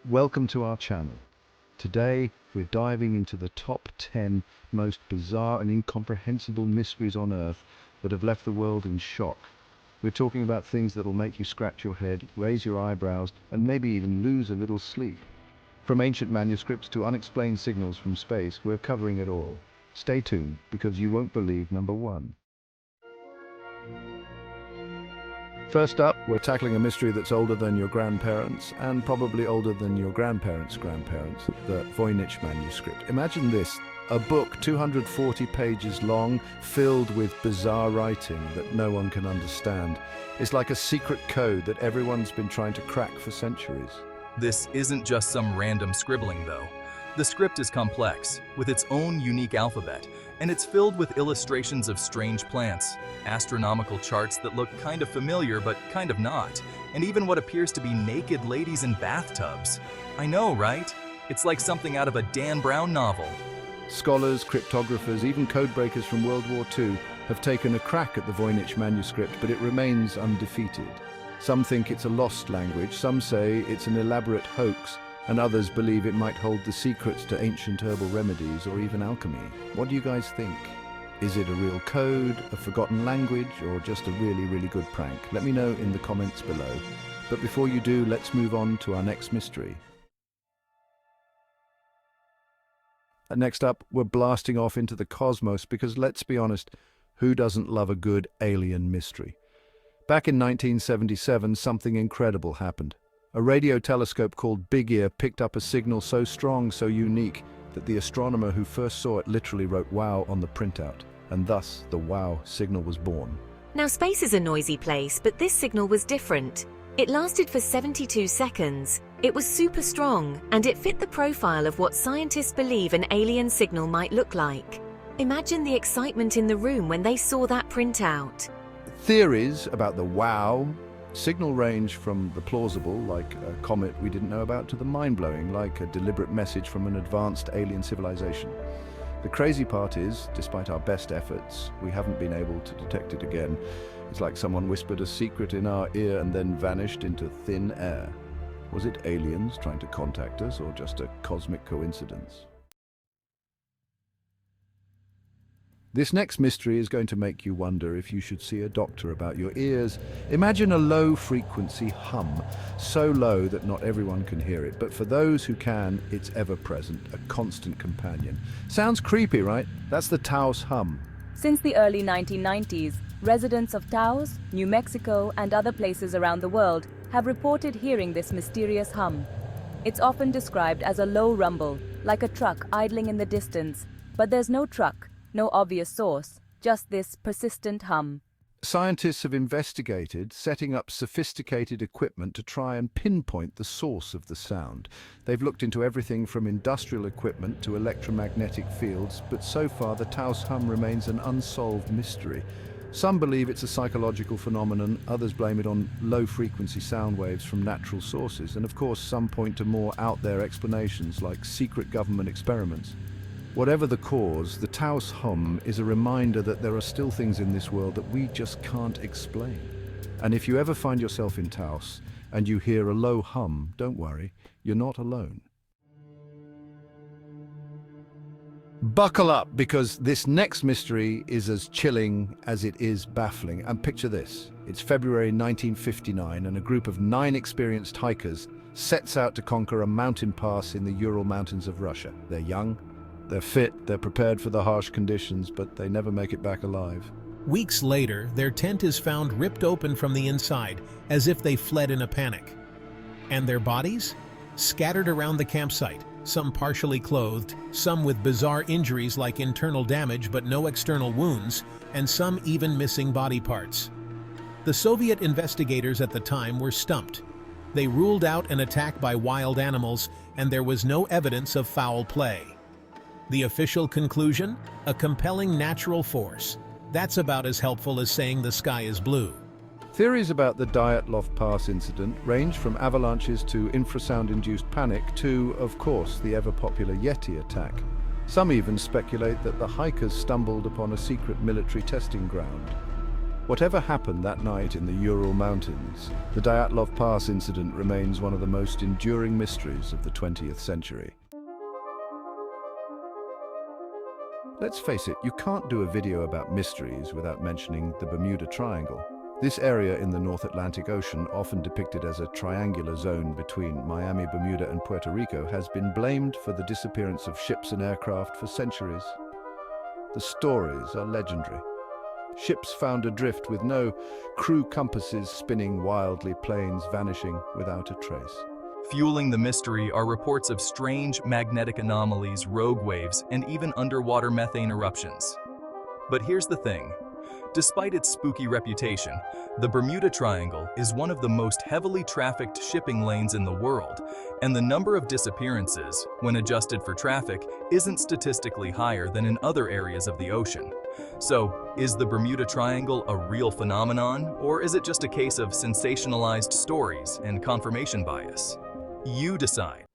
Welcome to our channel. Today we're diving into the top 10 most bizarre and incomprehensible mysteries on Earth that have left the world in shock. We're talking about things that'll make you scratch your head, raise your eyebrows, and maybe even lose a little sleep. From ancient manuscripts to unexplained signals from space, we're covering it all. Stay tuned, because you won't believe number one. First up, we're tackling a mystery that's older than your grandparents, and probably older than your grandparents' grandparents, the Voyich Manuscript. Imagine this, a book 240 pages long, filled with bizarre writing that no one can understand. It's like a secret code that everyone's been trying to crack for centuries. This isn't just some random scribbling, though. The script is complex, with its own unique alphabet, and it's filled with illustrations of strange plants, astronomical charts that look kind of familiar but kind of not, and even what appears to be naked ladies in bathtubs. I know, right? It's like something out of a Dan Brown novel. Scholars, cryptographers, even codebreakers from World War II have taken a crack at the Voyich Manuscript, but it remains undefeated. Some think it's a lost language, some say it's an elaborate hoax, and others believe it might hold the secrets to ancient herbal remedies or even alchemy. What do you guys think? Is it a real code, a forgotten language, or just a really good prank? Let me know in the comments below. But before you do, let's move on to our next mystery. Next up, we're blasting off into the cosmos because, let's be honest, who doesn't love a good alien mystery? Back in 1977, something incredible happened. A radio telescope called Big Ear picked up a signal so strong, so unique, that the astronomer who first saw it literally wrote "wow" on the printout, and thus the wow signal was born. Now, space is a noisy place, but this signal was different. It lasted for 72 seconds. It was super strong, and it fit the profile of what scientists believe an alien signal might look like. Imagine the excitement in the room when they saw that printout. Theories about the wow signal range from the plausible, like a comet we didn't know about, to the mind-blowing, like a deliberate message from an advanced alien civilization. The crazy part is, despite our best efforts, we haven't been able to detect it again. It's like someone whispered a secret in our ear and then vanished into thin air. Was it aliens trying to contact us, or just a cosmic coincidence? This next mystery is going to make you wonder if you should see a doctor about your ears. Imagine a low-frequency hum, so low that not everyone can hear it, but for those who can, it's ever-present, a constant companion. Sounds creepy, right? That's the Taos Hum. Since the early 1990s, residents of Taos, New Mexico, and other places around the world have reported hearing this mysterious hum. It's often described as a low rumble, like a truck idling in the distance, but there's no truck. No obvious source, just this persistent hum. Scientists have investigated, setting up sophisticated equipment to try and pinpoint the source of the sound. They've looked into everything from industrial equipment to electromagnetic fields, but so far the Taos Hum remains an unsolved mystery. Some believe it's a psychological phenomenon, others blame it on low-frequency sound waves from natural sources, and of course some point to more out-there explanations like secret government experiments. Whatever the cause, the Taos Hum is a reminder that there are still things in this world that we just can't explain. And if you ever find yourself in Taos and you hear a low hum, don't worry, you're not alone. Buckle up, because this next mystery is as chilling as it is baffling. And picture this, it's February 1959 and a group of 9 experienced hikers sets out to conquer a mountain pass in the Ural Mountains of Russia. They're young, they're fit, they're prepared for the harsh conditions, but they never make it back alive. Weeks later, their tent is found ripped open from the inside, as if they fled in a panic. And their bodies? Scattered around the campsite, some partially clothed, some with bizarre injuries like internal damage but no external wounds, and some even missing body parts. The Soviet investigators at the time were stumped. They ruled out an attack by wild animals, and there was no evidence of foul play. The official conclusion? A compelling natural force. That's about as helpful as saying the sky is blue. Theories about the Dyatlov Pass incident range from avalanches to infrasound-induced panic to, of course, the ever-popular Yeti attack. Some even speculate that the hikers stumbled upon a secret military testing ground. Whatever happened that night in the Ural Mountains, the Dyatlov Pass incident remains one of the most enduring mysteries of the 20th century. Let's face it, you can't do a video about mysteries without mentioning the Bermuda Triangle. This area in the North Atlantic Ocean, often depicted as a triangular zone between Miami, Bermuda, and Puerto Rico, has been blamed for the disappearance of ships and aircraft for centuries. The stories are legendary. Ships found adrift with no crew, compasses spinning wildly, planes vanishing without a trace. Fueling the mystery are reports of strange magnetic anomalies, rogue waves, and even underwater methane eruptions. But here's the thing. Despite its spooky reputation, the Bermuda Triangle is one of the most heavily trafficked shipping lanes in the world, and the number of disappearances, when adjusted for traffic, isn't statistically higher than in other areas of the ocean. So, is the Bermuda Triangle a real phenomenon, or is it just a case of sensationalized stories and confirmation bias? You decide.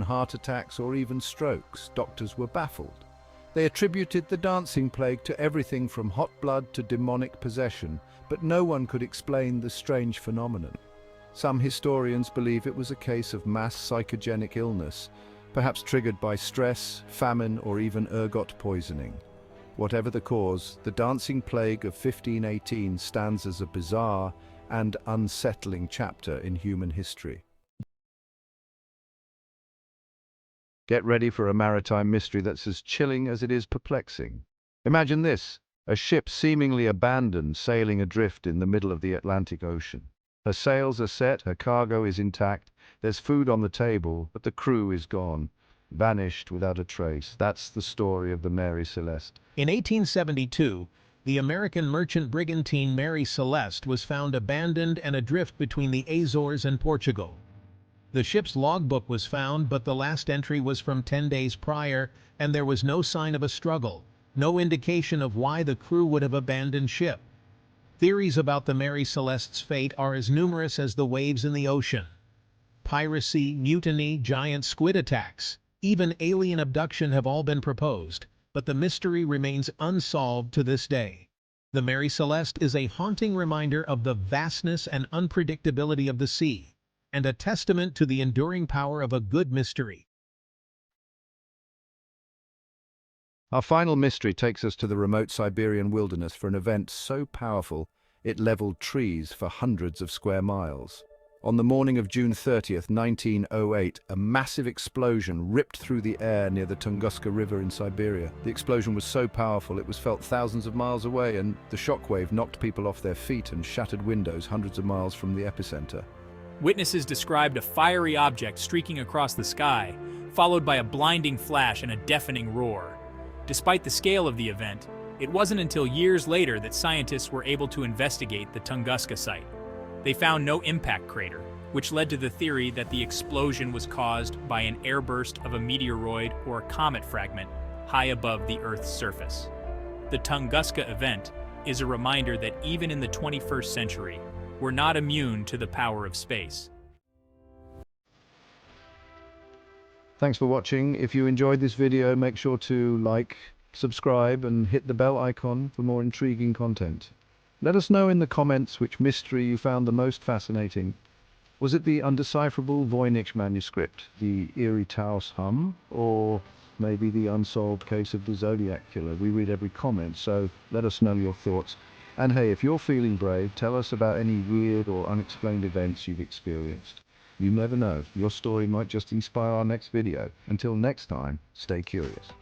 Heart attacks or even strokes, doctors were baffled. They attributed the dancing plague to everything from hot blood to demonic possession, but no one could explain the strange phenomenon. Some historians believe it was a case of mass psychogenic illness, perhaps triggered by stress, famine, or even ergot poisoning. Whatever the cause, the dancing plague of 1518 stands as a bizarre and unsettling chapter in human history. Get ready for a maritime mystery that's as chilling as it is perplexing. Imagine this, a ship seemingly abandoned sailing adrift in the middle of the Atlantic Ocean. Her sails are set, her cargo is intact, there's food on the table, but the crew is gone, vanished without a trace. That's the story of the Mary Celeste. In 1872, the American merchant brigantine Mary Celeste was found abandoned and adrift between the Azores and Portugal. The ship's logbook was found, but the last entry was from 10 days prior, and there was no sign of a struggle, no indication of why the crew would have abandoned ship. Theories about the Mary Celeste's fate are as numerous as the waves in the ocean. Piracy, mutiny, giant squid attacks, even alien abduction have all been proposed, but the mystery remains unsolved to this day. The Mary Celeste is a haunting reminder of the vastness and unpredictability of the sea, and a testament to the enduring power of a good mystery. Our final mystery takes us to the remote Siberian wilderness for an event so powerful it leveled trees for hundreds of square miles. On the morning of June 30th, 1908, a massive explosion ripped through the air near the Tunguska River in Siberia. The explosion was so powerful it was felt thousands of miles away, and the shockwave knocked people off their feet and shattered windows hundreds of miles from the epicenter. Witnesses described a fiery object streaking across the sky, followed by a blinding flash and a deafening roar. Despite the scale of the event, it wasn't until years later that scientists were able to investigate the Tunguska site. They found no impact crater, which led to the theory that the explosion was caused by an airburst of a meteoroid or a comet fragment high above the Earth's surface. The Tunguska event is a reminder that even in the 21st century, we're not immune to the power of space. Thanks for watching. If you enjoyed this video, make sure to like, subscribe, and hit the bell icon for more intriguing content. Let us know in the comments which mystery you found the most fascinating. Was it the undecipherable Voyich Manuscript, the eerie Taos Hum, or maybe the unsolved case of the Zodiac Killer? We read every comment, so let us know your thoughts. And hey, if you're feeling brave, tell us about any weird or unexplained events you've experienced. You never know, your story might just inspire our next video. Until next time, stay curious.